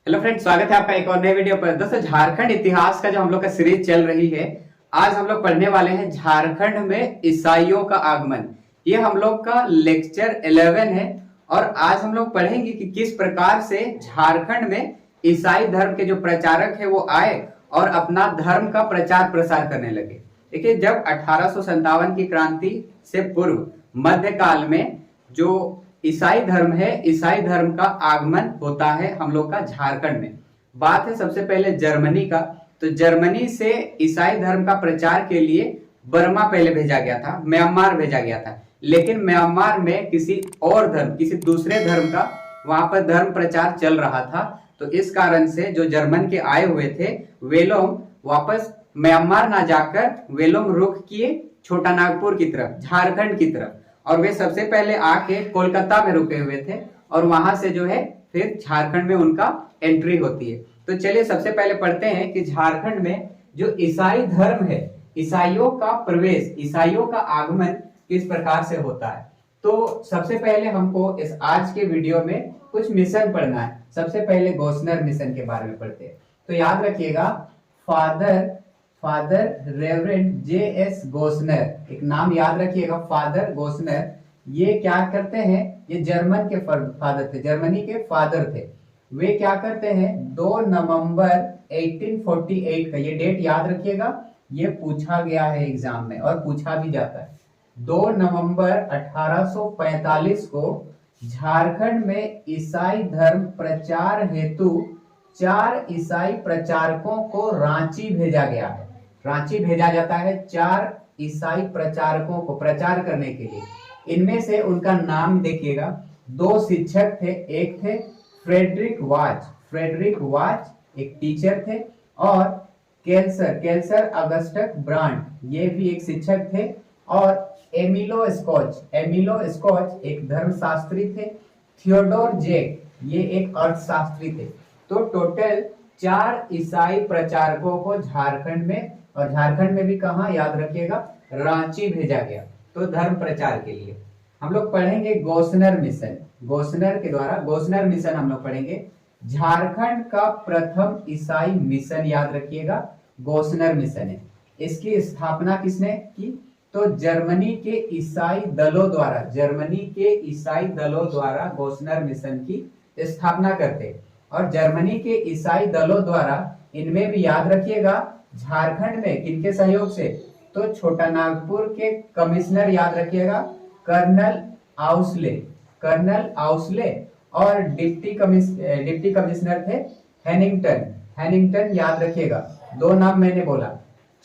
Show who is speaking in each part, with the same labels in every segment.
Speaker 1: Hello friends, स्वागत है आपका एक और नए वीडियो पर। दोस्तों, झारखंड इतिहास का जो हम लोग का सीरीज चल रही है, आज हम लोग पढ़ने वाले हैं झारखंड में ईसाइयों का आगमन। ये हम लोग का लेक्चर 11 है और आज हम लोग पढ़ेंगे कि किस प्रकार से झारखंड में ईसाई धर्म के जो प्रचारक है वो आए और अपना धर्म का प्रचार प्रसार करने लगे। देखिए, जब 1857 की क्रांति से पूर्व मध्यकाल में जो ईसाई धर्म है, ईसाई धर्म का आगमन होता है हम लोग का झारखंड में। बात है सबसे पहले जर्मनी का। तो जर्मनी से ईसाई धर्म का प्रचार के लिए बर्मा पहले भेजा गया था, म्यांमार भेजा गया था। लेकिन म्यांमार में किसी और धर्म, किसी दूसरे धर्म का वहां पर धर्म प्रचार चल रहा था। तो इस कारण से जो जर्मन के आए हुए थे वे लोग वापस म्यांमार ना जाकर वे लोग रुख किए छोटा नागपुर की तरफ, झारखंड की तरफ। और वे सबसे पहले आके कोलकाता में रुके हुए थे और वहां से जो है फिर झारखंड में उनका एंट्री होती है। तो चलिए सबसे पहले पढ़ते हैं कि झारखंड में जो ईसाई धर्म है, ईसाइयों का प्रवेश, ईसाइयों का आगमन किस प्रकार से होता है। तो सबसे पहले हमको इस आज के वीडियो में कुछ मिशन पढ़ना है। सबसे पहले गोस्नर मिशन के बारे में पढ़ते हैं। तो याद रखिएगा, फादर रेवरेंड जे.एस. गोस्नर, एक नाम याद रखिएगा, फादर गोस्नर। ये क्या करते हैं, ये जर्मन के फादर थे, जर्मनी के फादर थे। वे क्या करते हैं, 2 नवंबर 1848 का, ये डेट याद रखिएगा, ये पूछा गया है एग्जाम में और पूछा भी जाता है। 2 नवंबर 1845 को झारखंड में ईसाई धर्म प्रचार हेतु 4 ईसाई प्रचारकों को रांची भेजा गया है। रांची भेजा जाता है 4 ईसाई प्रचारकों को प्रचार करने के लिए। इनमें से उनका नाम देखिएगा, 2 शिक्षक थे। एक थे फ्रेडरिक वाच एक टीचर थे, और केल्सर अगस्टस ब्रांड, ये भी एक शिक्षक थे। और एमिलो स्कॉच एक धर्मशास्त्री थे। थियोडोर जेक, ये एक अर्थशास्त्री थे। तो टोटल 4 ईसाई प्रचारकों को झारखंड में, और झारखंड में भी कहा याद रखिएगा, रांची भेजा गया तो धर्म प्रचार के लिए। हम लोग पढ़ेंगे गोस्नर मिशन, गोस्नर मिशन हम लोग पढ़ेंगे। झारखंड का प्रथम ईसाई मिशन याद रखिएगा गोस्नर मिशन है। इसकी स्थापना किसने की, तो जर्मनी के ईसाई दलों द्वारा गोस्नर मिशन की स्थापना करते। और जर्मनी के ईसाई दलों द्वारा, इनमें भी याद रखिएगा झारखंड में किनके सहयोग से, तो छोटा नागपुर के कमिश्नर याद रखिएगा कर्नल आउसले, और डिप्टी कमिश्नर थे हैनिंगटन याद रखिएगा। 2 नाम मैंने बोला,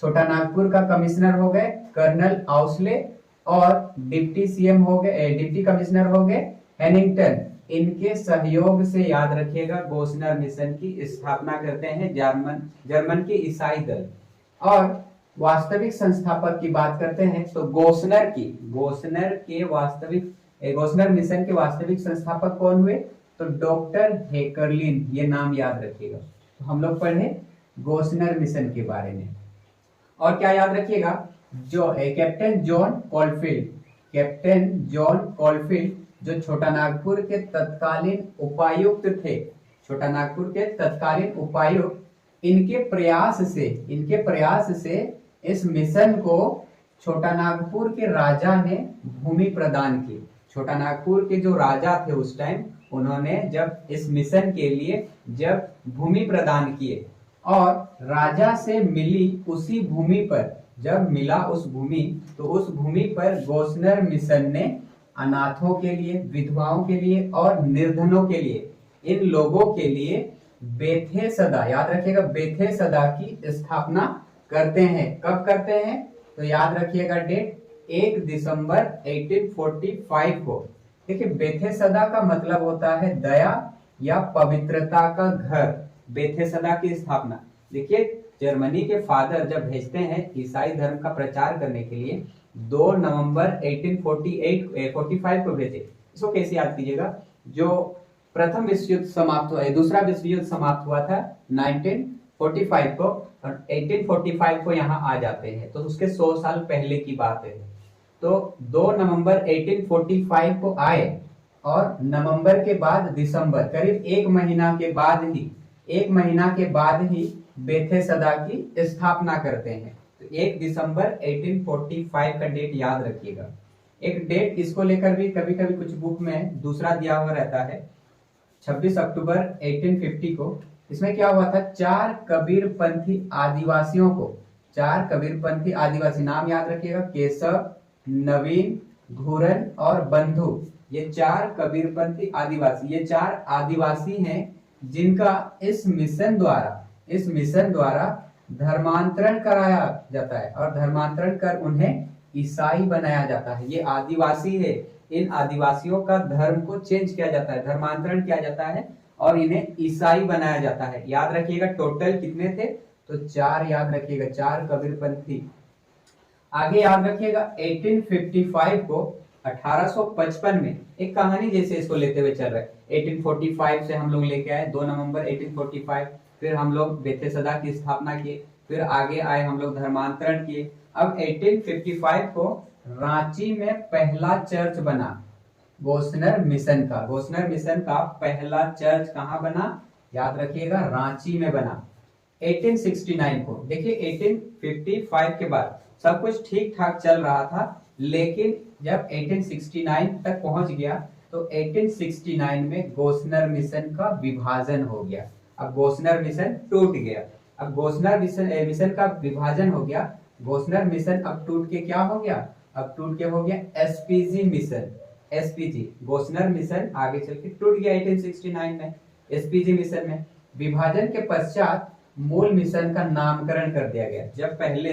Speaker 1: छोटा नागपुर का कमिश्नर हो गए कर्नल आउसले, और डिप्टी सीएम हो गए, डिप्टी कमिश्नर हो गए हैनिंगटन। इनके सहयोग से याद रखिएगा गोस्नर मिशन की स्थापना करते हैं जर्मन के ईसाई दल। और वास्तविक संस्थापक की बात करते हैं तो गोस्नर मिशन के वास्तविक संस्थापक कौन हुए, तो डॉक्टर हेकरलिन, ये नाम याद रखिएगा। तो हम लोग पढ़े गोस्नर मिशन के बारे में। और क्या याद रखिएगा, जो कैप्टन जॉन कॉलफील्ड जो छोटा नागपुर के तत्कालीन उपायुक्त, इनके प्रयास से इस मिशन को छोटा नागपुर के राजा ने भूमि प्रदान की। छोटा नागपुर के जो राजा थे उस टाइम, उन्होंने जब इस मिशन के लिए जब भूमि प्रदान किए, और राजा से मिली उसी भूमि पर, जब मिला उस भूमि, तो उस भूमि पर गोस्नर मिशन ने अनाथों के लिए, विधवाओं के लिए और निर्धनों के लिए, इन लोगों के लिए बेथेसदा, याद रखिएगा बेथेसदा की स्थापना करते हैं। कब करते हैं, तो याद रखिएगा डेट 1 दिसंबर 1845 को। देखिए, बेथेसदा का मतलब होता है दया या पवित्रता का घर। बेथेसदा की स्थापना, देखिए जर्मनी के फादर जब भेजते हैं ईसाई धर्म का प्रचार करने के लिए, 2 नवंबर 1845 को भेजे। इसको कैसे याद कीजिएगा, जो प्रथम विश्व युद्ध समाप्त हुआ, दूसरा विश्व युद्ध समाप्त हुआ था 1945 को, और 1845 को यहाँ आ जाते हैं, तो उसके 100 साल पहले की बात है। तो 2 नवंबर 1845 को आए, और नवंबर के बाद दिसंबर, करीब 1 महीना के बाद ही एक महीना के बाद ही बेथेसदा की स्थापना करते हैं। तो 1 दिसंबर 1845 का डेट याद रखिएगा। एक डेट इसको लेकर भी कभी कभी कुछ बुक में दूसरा दिया हुआ रहता है, 26 अक्टूबर 1850 को। इसमें क्या हुआ था, 4 कबीरपंथी आदिवासियों को, 4 कबीरपंथी आदिवासी, नाम याद रखिएगा, केशव, नवीन, घूरन और बंधु, ये 4 कबीरपंथी आदिवासी, ये 4 आदिवासी हैं जिनका इस मिशन द्वारा धर्मांतरण कराया जाता है और धर्मांतरण कर उन्हें ईसाई बनाया जाता है। ये आदिवासी है, इन आदिवासियों का धर्म को चेंज किया जाता है, धर्मांतरण किया जाता है और इन्हें ईसाई बनाया जाता है। याद रखिएगा टोटल कितने थे, तो 4 याद रखिएगा, 4 कबीरपंथी। आगे याद रखिएगा 1855 को, 1855 में एक कहानी जैसे इसको लेते हुए चल रहे हैं। 1845 से हम लोग लेके आए 2 नवंबर 1845, फिर हम लोग बेथेसदा की स्थापना किए, फिर आगे आए हम लोग धर्मांतरण किए। अब 1855 को रांची में पहला चर्च बना गोस्नर मिशन का। गोस्नर मिशन का पहला चर्च कहां बना, याद रखिएगा रांची में बना। 1869 को, देखिए 1855 के बाद सब कुछ ठीक ठाक चल रहा था, लेकिन जब 1869 तक पहुंच गया तो 1869 में गोस्नर मिशन का विभाजन हो गया। अब गोस्नर मिशन टूट गया। अब गोस्नर मिशन का विभाजन हो गया, गोस्नर मिशन अब टूट के क्या हो गया, अब टूट के हो गया SPG mission. SPG Gossner mission आगे चल के टूट गया 1869 में एसपीजी मिशन में। विभाजन के पश्चात मूल मिशन का नामकरण कर दिया गया। जब पहले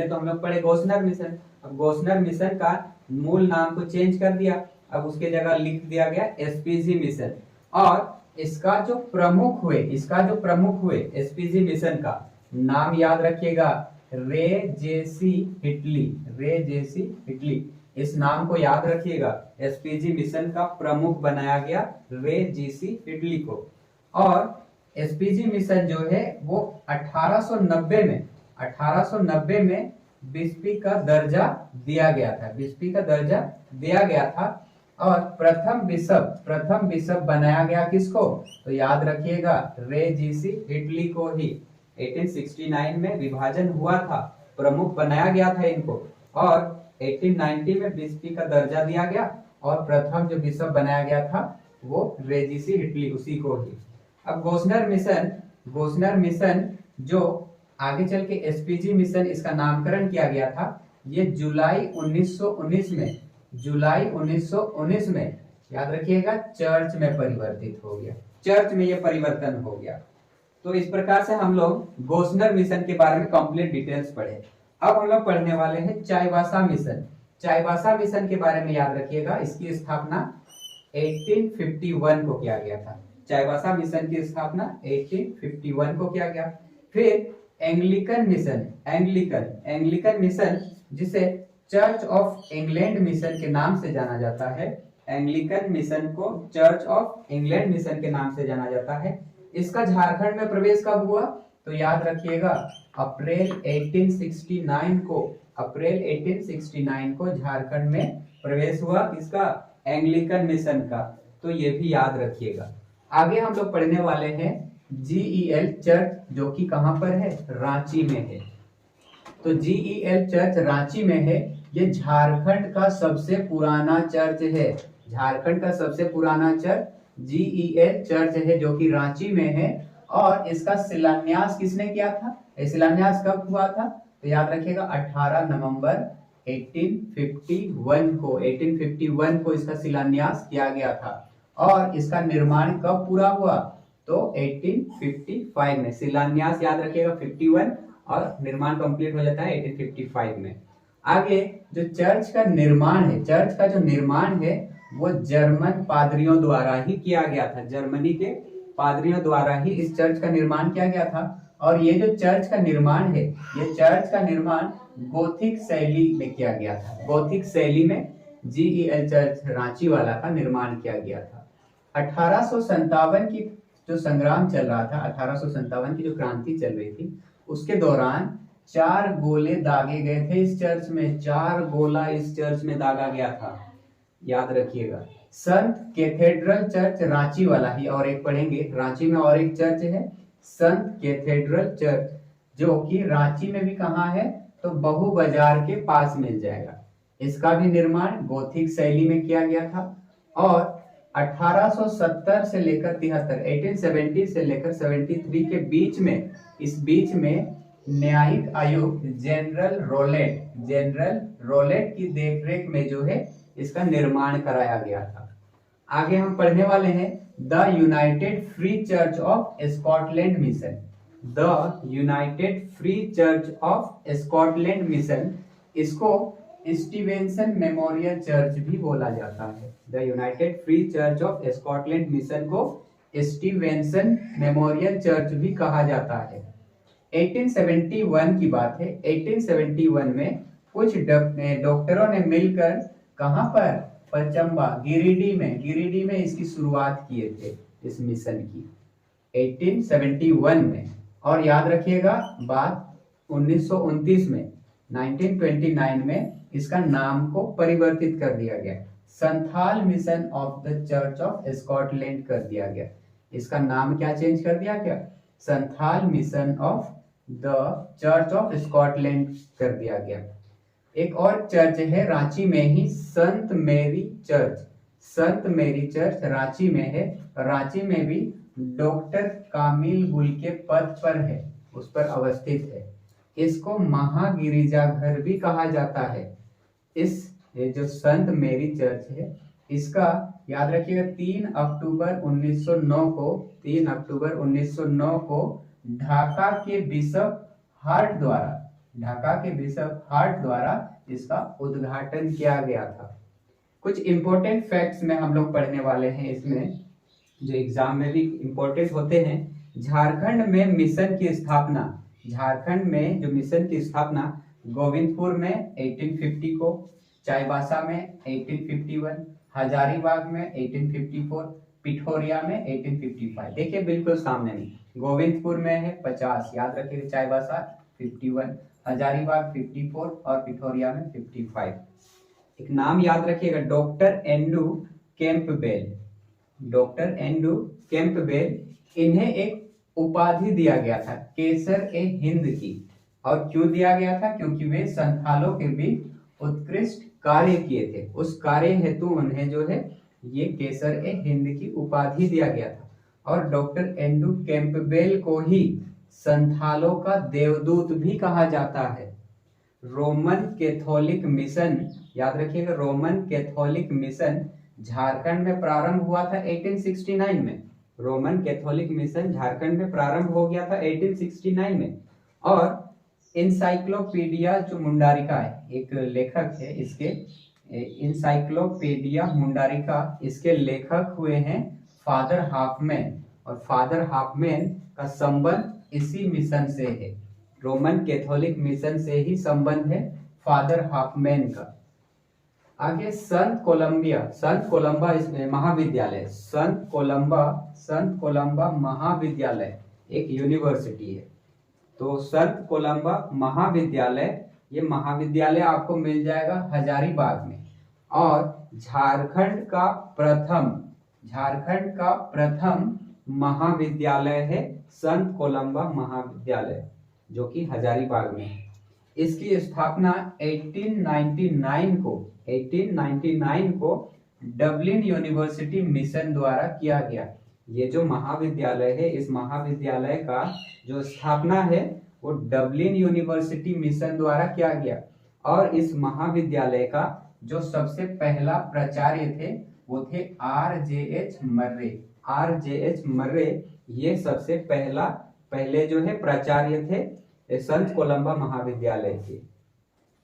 Speaker 1: तो हम लोग पढ़े गोस्नर मिशन, अब गोस्नर मिशन का मूल नाम को चेंज कर दिया, अब उसके जगह लिख दिया गया एसपीजी मिशन। और इसका जो प्रमुख हुए एसपीजी मिशन का नाम याद रखिएगा, रे जेसी हिटली। इस नाम को याद रखिएगा, एसपीजी मिशन का प्रमुख बनाया गया रे जेसी हिटली को। और एसपीजी मिशन जो है वो 1890 में बिस्पी का दर्जा दिया गया था। और प्रथम बिशप बनाया गया किसको, तो याद रखिएगा रे जीसी हिटली को ही। 1869 में विभाजन हुआ था, प्रमुख बनाया गया था इनको, और 1890 में बिस्पी का दर्जा दिया गया और प्रथम जो बिशप बनाया गया था वो रे जीसी हिटली, उसी को ही। अब गोस्नर मिशन जो आगे चल के एसपीजी मिशन इसका नामकरण किया गया था, ये जुलाई 1919 में याद रखिएगा चर्च में परिवर्तित हो गया, चर्च में ये परिवर्तन हो गया। तो इस प्रकार से हम लोग गोस्नर मिशन के बारे में कंप्लीट डिटेल्स पढ़े। अब हम लोग पढ़ने वाले हैं चाईबासा मिशन। चाईबासा मिशन के बारे में याद रखिएगा, इसकी स्थापना 1851 को किया गया था। चाईबासा मिशन की स्थापना 1851 को किया गया। फिर एंग्लिकन मिशन जिसे चर्च ऑफ इंग्लैंड मिशन के नाम से जाना जाता है, एंग्लिकन मिशन को चर्च ऑफ इंग्लैंड मिशन के नाम से जाना जाता है। इसका झारखंड में प्रवेश कब हुआ, तो याद रखिएगा अप्रैल 1869 को झारखंड में प्रवेश हुआ इसका, एंग्लिकन मिशन का। तो ये भी याद रखिएगा। आगे हम लोग पढ़ने वाले हैं जीईएल चर्च, जो कि कहां पर है, रांची में है। तो जीईएल चर्च रांची में है। ये झारखंड का सबसे पुराना चर्च है, झारखंड का सबसे पुराना चर्च जीईएल चर्च है, जो कि रांची में है। और इसका शिलान्यास किसने किया था, शिलान्यास कब हुआ था, तो याद रखिएगा 18 नवंबर 1851 को इसका शिलान्यास किया गया था। और इसका निर्माण कब पूरा हुआ, तो 1855 में। शिलान्यास याद रखिएगा 51 और निर्माण कंप्लीट हो जाता है 1855 में। आगे जो चर्च का जो निर्माण है वो जर्मन पादरियों द्वारा ही किया गया था, जर्मनी के पादरियों द्वारा ही इस चर्च का निर्माण किया गया था। और ये जो चर्च का निर्माण है, ये चर्च का निर्माण गोथिक शैली में किया गया था, गोथिक शैली में जीईएल चर्च रांची वाला का निर्माण किया गया था। 1857 की जो संग्राम चल रहा था, 1857 की जो क्रांति चल रही थी, उसके दौरान 4 गोले दागे गए थे इस चर्च में, 4 गोला इस चर्च में दागा गया था, याद रखिएगा। संत कैथेड्रल चर्च रांची वाला ही, और एक पढ़ेंगे, रांची में और एक चर्च है संत कैथेड्रल चर्च, जो कि रांची में भी कहाँ है, तो बहु बाजार के पास मिल जाएगा। इसका भी निर्माण गोथिक शैली में किया गया था। और 1870 से लेकर 73, 1870 से लेकर 73 के बीच में, इस बीच में न्यायिक आयुक्त जनरल रोलेट की देखरेख में जो है इसका निर्माण कराया गया था। आगे हम पढ़ने वाले हैं the United free church of Scotland mission. The United free church of Scotland mission, इसको स्टीवेंसन मेमोरियल चर्च भी बोला जाता है। The United free church of Scotland mission को स्टीवेंसन मेमोरियल चर्च भी कहा जाता है। 1871 की बात है। 1871 में कुछ डॉक्टरों ने मिलकर कहां पर, पचम्बा गिरिडीह में इसकी शुरुआत किए थे इस मिशन की 1871 में। और याद रखिएगा बात, 1929 में 1929 में इसका नाम को परिवर्तित कर दिया गया, Santhal mission of the church of Scotland कर दिया गया। इसका नाम क्या चेंज कर दिया गया, Santhal mission of the church of Scotland कर दिया गया। एक और चर्च है रांची में ही, संत मेरी चर्च। संत मेरी चर्च रांची में है। रांची में भी डॉक्टर कामिल गुल के पद पर है, उस पर अवस्थित है। इसको महागिरिजाघर भी कहा जाता है। ये जो संत मेरी चर्च है, इसका याद रखिएगा 3 अक्टूबर 1909 को ढाका के बिशप हार्ट द्वारा इसका उद्घाटन किया गया था। कुछ इंपॉर्टेंट फैक्ट्स में हम लोग पढ़ने वाले हैं इसमें, जो एग्जाम में भी इंपॉर्टेंट होते हैं। झारखंड में मिशन की स्थापना, झारखंड में जो मिशन की स्थापना गोविंदपुर में 1850 को, चाईबासा में 1851, हजारीबाग में 1854, पिठोरिया में 1855। देखिए बिल्कुल सामने नहीं, गोविंदपुर में है 50, याद रखिए, चाईबासा 51, हजारीबाग 54 और पिठोरिया में 55। एक नाम याद रखिएगा, doctor Andrew Campbell. Doctor Andrew Campbell, इन्हें एक उपाधि दिया गया था केसर ए हिंद की। और क्यों दिया गया था, क्योंकि वे संथालों के बीच उत्कृष्ट कार्य किए थे। उस कार्य हेतु उन्हें जो है ये केसर ए हिंद की उपाधि दिया गया था। और डॉक्टर एंड्रू कैंपबेल को ही संथालों का देवदूत भी कहा जाता है। रोमन कैथोलिक मिशन, याद रखिएगा, रोमन कैथोलिक मिशन झारखंड में प्रारंभ हुआ था 1869 में। रोमन कैथोलिक मिशन झारखंड में प्रारंभ हो गया था 1869 में। और इंसाइक्लोपीडिया जो मुंडारिका है, एक लेखक है इसके, इंसाइक्लोपीडिया मुंडारिका, इसके लेखक हुए हैं फादर हाफमैन। और फादर हाफमैन का संबंध इसी मिशन से है, रोमन कैथोलिक मिशन से ही संबंध है फादर हाफमैन का। आगे संत कोलंबा इसमें महाविद्यालय, संत कोलंबा महाविद्यालय एक यूनिवर्सिटी है। तो संत कोलंबा महाविद्यालय, ये महाविद्यालय आपको मिल जाएगा हजारीबाग में। और झारखंड का प्रथम महाविद्यालय है संत कोलंबा महाविद्यालय, जो कि हजारीबाग में है। इसकी स्थापना 1899 को डबलिन यूनिवर्सिटी मिशन द्वारा किया गया। ये जो महाविद्यालय है, इस महाविद्यालय का जो स्थापना है वो डबलिन यूनिवर्सिटी मिशन द्वारा किया गया। और इस महाविद्यालय का जो सबसे पहला प्राचार्य थे वो थे RJH मर्रे। ये सबसे पहले जो है प्राचार्य थे संत कोलंबा महाविद्यालय के।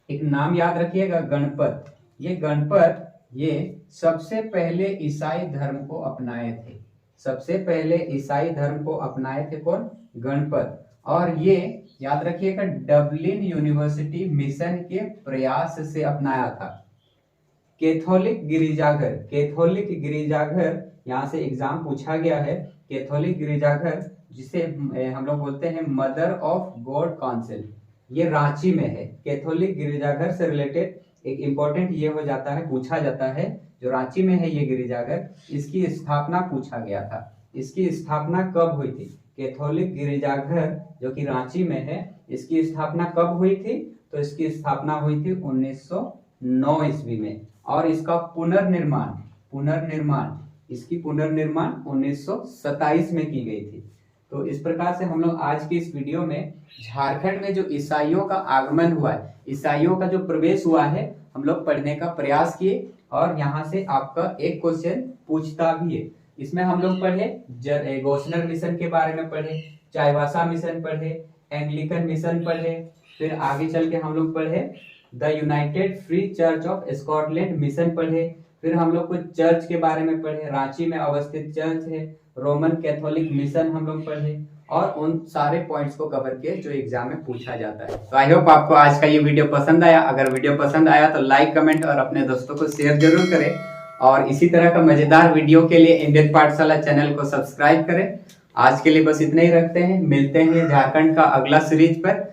Speaker 1: एक नाम याद रखिएगा, गणपत। ये सबसे पहले ईसाई धर्म को अपनाए थे। सबसे पहले ईसाई धर्म को अपनाए थे कौन, गणपत। और ये याद रखिएगा डबलिन यूनिवर्सिटी मिशन के प्रयास से अपनाया था। कैथोलिक गिरिजाघर यहाँ से एग्जाम पूछा गया है। कैथोलिक गिरिजाघर, जिसे हम लोग बोलते हैं मदर ऑफ गॉड काउंसिल, ये रांची में है। कैथोलिक गिरिजाघर से रिलेटेड एक इंपॉर्टेंट ये हो जाता है, पूछा जाता है, जो रांची में है ये गिरिजाघर, इसकी स्थापना पूछा गया था। इसकी स्थापना कब हुई थी, कैथोलिक गिरजाघर जो कि रांची में है, इसकी स्थापना कब हुई थी? तो इसकी स्थापना हुई थी 1909 ईस्वी में। और इसका पुनर्निर्माण 1927 में की गई थी। तो इस प्रकार से हम लोग आज की इस वीडियो में झारखंड में जो ईसाइयों का आगमन हुआ है, ईसाइयों का जो प्रवेश हुआ है, हम लोग पढ़ने का प्रयास किए। और यहाँ से आपका एक क्वेश्चन पूछता भी है। इसमें हम लोग पढ़े गोस्नर मिशन के बारे में पढ़े, चाईबासा मिशन पढ़े, एंग्लिकन मिशन पढ़े, फिर आगे चल के हम लोग पढ़े the United free church of Scotland mission पढ़े, फिर हम लोग कुछ चर्च के बारे में पढ़े, रांची में अवस्थित चर्च है, रोमन कैथोलिक मिशन हम लोग पढ़े, और उन सारे पॉइंट्स को कवर किए जो एग्जाम में पूछा जाता है। तो आई होप आपको आज का ये वीडियो पसंद आया। अगर वीडियो पसंद आया तो लाइक, कमेंट और अपने दोस्तों को शेयर जरूर करें। और इसी तरह का मजेदार वीडियो के लिए इंडियन पाठशाला चैनल को सब्सक्राइब करें। आज के लिए बस इतना ही रखते हैं, मिलते हैं झारखंड का अगला सीरीज पर।